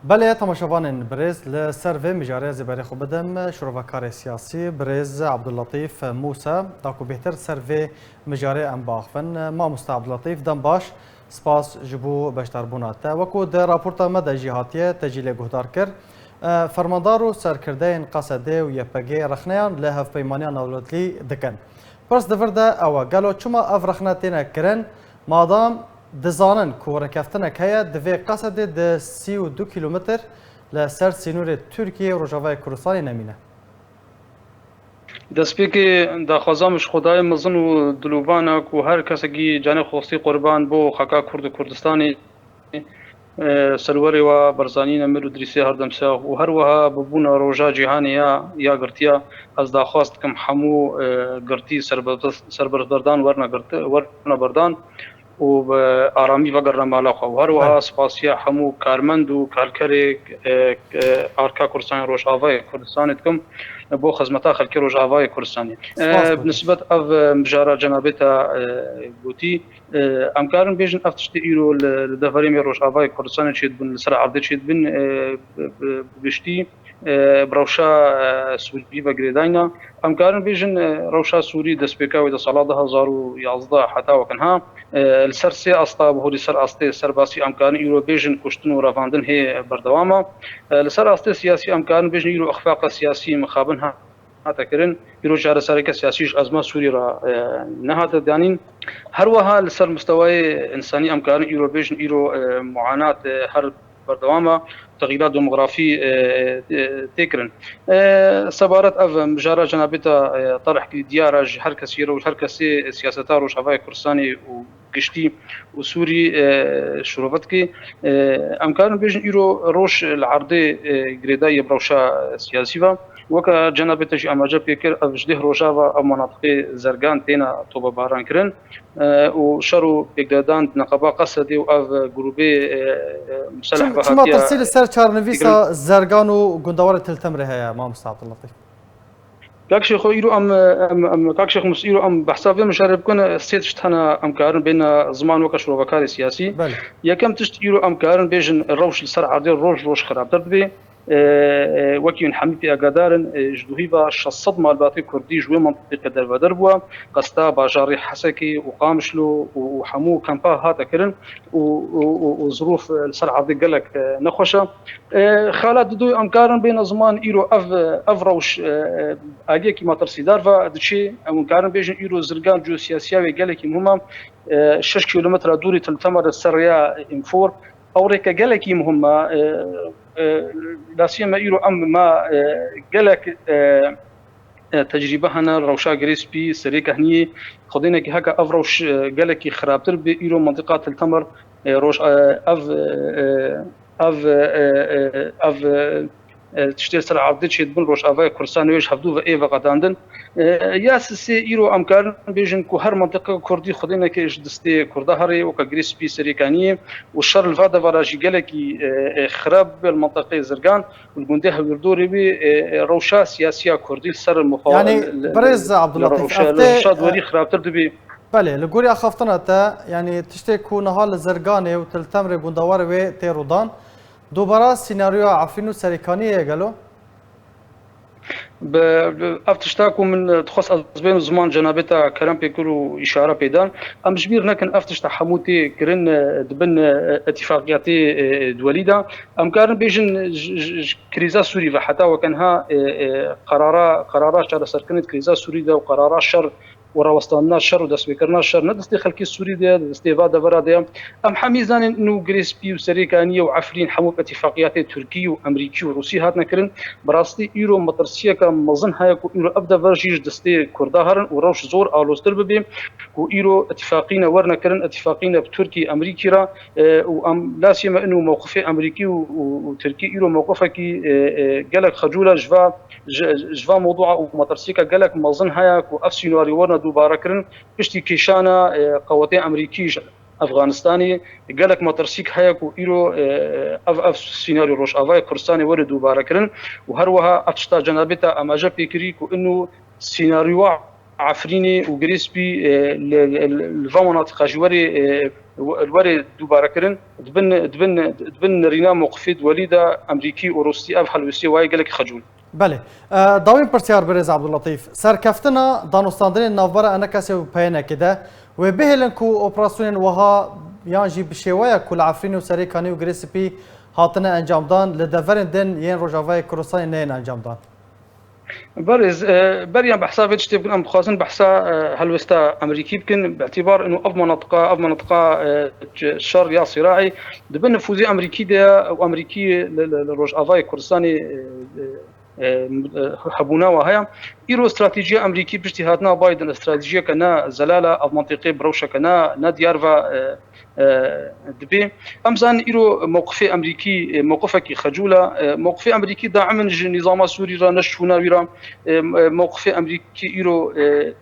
بله تماشاوان برز لسر مجاره زبری خوب بدم شروعکار سیاسی برز عبداللطیف موسى داکو بهتر سر مجاره ام باخفن ما مست عبداللطیف دم باش سپاس جبو بشتر بونات وکو در راپورتا مد جهاتیه تجیل گهدار کر فرماندارو سرکرده قصده و یپگی رخنیان لهف پیمانیان اولادلی دکن پرس دفرده او گلو چما اف رخناتینا کرن مادام دزانن کورکفتنک هیا دوی قصد د 32 کیلومتر لسر سینور ترکیه و رجاوای کردستان نمینه. دسپیک داخوازامش خدای مزن و دلوبانا کو هر کسی کی جان خوستی قربان بو خاکا کرد کردستانی سروری و برزانی نمر دریسی هر دمسا و هر وها ببون روجا جهانی یا گرتیا از داخواست کم حمو گرتی سربردان ورنا بردان و آرامی و گرم بالا خو هر وها سپاسیا حمو کارمند و کارکری آرکا کردستان روشاوای کردستان کم بو خدمتا خلک روشاوای کردستانی بالنسبه او مجارا جنابتا گوتی امکارن بیشن افتشت ایرو لدفریم روشاوای کردستان چید بن سر عرض چید بن بشتی بروشا سوری و گریداینا امکارن بیشن روشا سوری دسپیکا و دسالات 2011 حتی وکنها السرسي أسطاب هو لسر أسطي سرباسي أمكان يرو بيجن كشتن ورافاندن هي بردوامة لسر أسطي سياسي أمكان بيجن يرو أخفاق سياسي مخابنها تكرن يرو جار سارك سياسيش أزمة سوري را نهات دانين هروها لسر مستوى إنساني أمكان يرو بيجن يرو معاناة هر بردوامة تغييرات ديموغرافي تكرن سبارت اف مجارة جنابتا طرح ديار هر كسي رو هر كسي سياستار و شفاي كردستاني وقشتي وسوري شروبتكي امكان بيجن ايرو روش العرضي غريداي بروشا سياسيفا وكا جنابتا جي اماجا بيكر اف جده روجاوا او مناطق زرقان تينا توبا باران كرن وشرو بيقدادان نقابا قصدي واف جروبي مسلح بهاتيا چارنویسا زرگان و گندوار تلتمره هيا ما مستعد اللطيف كاكشي خو يرو ام كاكشي خمس يرو ام بحساب مشارب كون سيتشت انا امكارن بين زمان وكش روكاري سياسي يا كم تشت يرو امكارن بيجن الروش السر عرضي روش خراب دربي وكيون حميتي اقدارن جدوهيبا الشصد مال باطي كردي جوي منطقه دربوا قستا باجاري حسكي وقامشلو وحمو كامبا هذا كرن وظروف السر عرضي قالك نخوشه خالد دو امكارن بين زمان ايرو افروش اگه کی ماترسیدار و دچی امکان بیشن ایرو زرگان جو سیاسیه قالك مهمه 6 کیلومتر دوری تلتمر السريا ام4 اوريكا قالك مهمه لا سيما ايرو ام ما قالك تجربه هنا روشا جريسبي سريكه هني خدينا كي هكا افروش قالك خرابتر بايرو منطقه التمر روش اف تشتري سر عرضي تشيد بن روش افاي كردستان ويش حفدو و ايفا قداندن ياسسي ايرو امكان بيجن كو هر منطقه كردي خدينا كيش دستي كردهري وكا جريسبي سريكانيه والشر الفادا فراجي قالكي خراب المنطقه زرقان والجنديه وردوري بي روشا سياسيه كردي سر المفاوضات يعني برز عبد اللطيف افته وري خراب تردبي بله لغوري اخفتنا تا يعني تشتي كو نهال زرقاني وتلتمر جندوار و تيرودان دوباره سيناريو عفرين وسريكانية قالوا افتشتاكو من تخص ازبين زمان جنابتا كلام بيقولوا اشاره بيدان ام جبير لكن افتشتا حموتي كرن دبن اتفاقياتي دوليدا ام كان بيجن كريزا سوري وحتى وكانها قرارات على سركنت كريزا سوري دا وقرارات شر وراوستاننا شر ودس بكرنا شر ندستي خلكي السوري ده دستي فادا برا ام حميزان انه جريسبي وسريكانيه وعفرين حمو اتفاقيات تركي وامريكي وروسي هاتنا كرن براستي ايرو مطرسيه كمزن هاي كو ايرو ابدا فرجيج دستي كردهرن وروش زور اولوستر ببي كو ايرو اتفاقين ورنا كرن اتفاقين بتركي امريكي را وام لا سيما انه موقف امريكي وتركي ايرو موقفك قالك خجوله جفا موضوع ومطرسيه قالك مزن هاي كو افسينوري ورنا دوباره كرن بشتي كيشانا قواتي امريكي افغانستاني قالك ماترسيك هياكو ايرو اف سيناريو روش افاي كردستاني ورد دوباره كرن وهروها اتشتا جنابتا اماجا بيكريكو انه سيناريو عفريني وجريسبي الفا مناطق جواري الوري دوباره كرن دبن رينا موقفي وليده امريكي وروسي اف حلوسي واي قالك خجول بله داوین پرسیار برز عبداللطیف سرکفتنا دانستاندن نافبره انا کسی و پیانه کده و بهلن کو اپراسیون وها یانجی بشویه کل عفرین و سری کانی و گریسپی هاتنه انجام دان لدورن دن ین روجاوای کروسانی نین انجام دان برز بريان بحساب اجتي بكون بخازن بحسا هلوستا امريكي بكن باعتبار انه اب منطقه الشر يا صراعي دبن نفوذي امريكي ده وامريكي لروج افاي كردستاني حبونا وهي ايرو استراتيجيه امريكي باجتهادنا بايدن استراتيجيه كنا زلاله او منطقه بروشه كنا ديارفا دبي امزان ايرو موقفي امريكي موقفك خجوله موقفي امريكي داعم النظام السوري را نشونا ويرا موقفي امريكي ايرو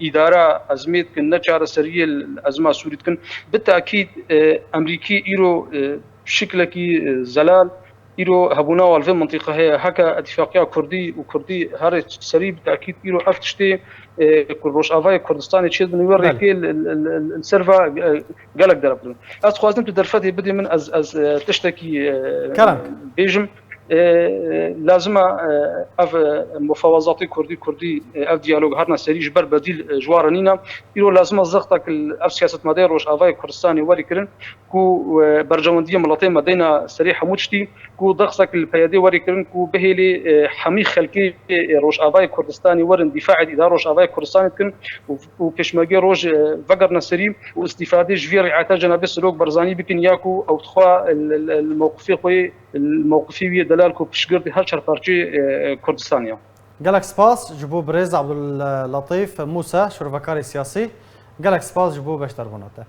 اداره ازميت كن نشار سريه الازمه السوريه كن بالتاكيد امريكي ايرو شكلكي زلال ايرو هبونا والفي منطقه هي هكا اتفاقيه كردي وكردي هر سري بالتاكيد ايرو افتشتي كروش افاي كردستاني تشيد من يوريكي السيرفا قالك درب از خوازم تدرفتي بدي من از تشتكي بيجم لازم اف مفاوضات كردي اف ديالوج هرنا سري جبر بديل جوارنينا ايرو لازم زغتك اف سياسه مدير روش افاي كردستاني وريكرن كو برجمنديه ملطي مدينه سري حموتشتي كو ضغطك البيادي وريكرن كو بهلي حمي خلكي روش افاي كردستاني ورن دفاع اداره روش افاي كردستاني كن وكشماجي روج فقرنا سري واستفاده جفير عتا جناب سلوك برزاني بكن ياكو او تخوا الموقفي دلالكو بشقردي هر شرفارجي كردستانيا قالك سباس جبو بريز عبد اللطيف موسى شرفكاري سياسي قالك سباس جبو باش تربوناته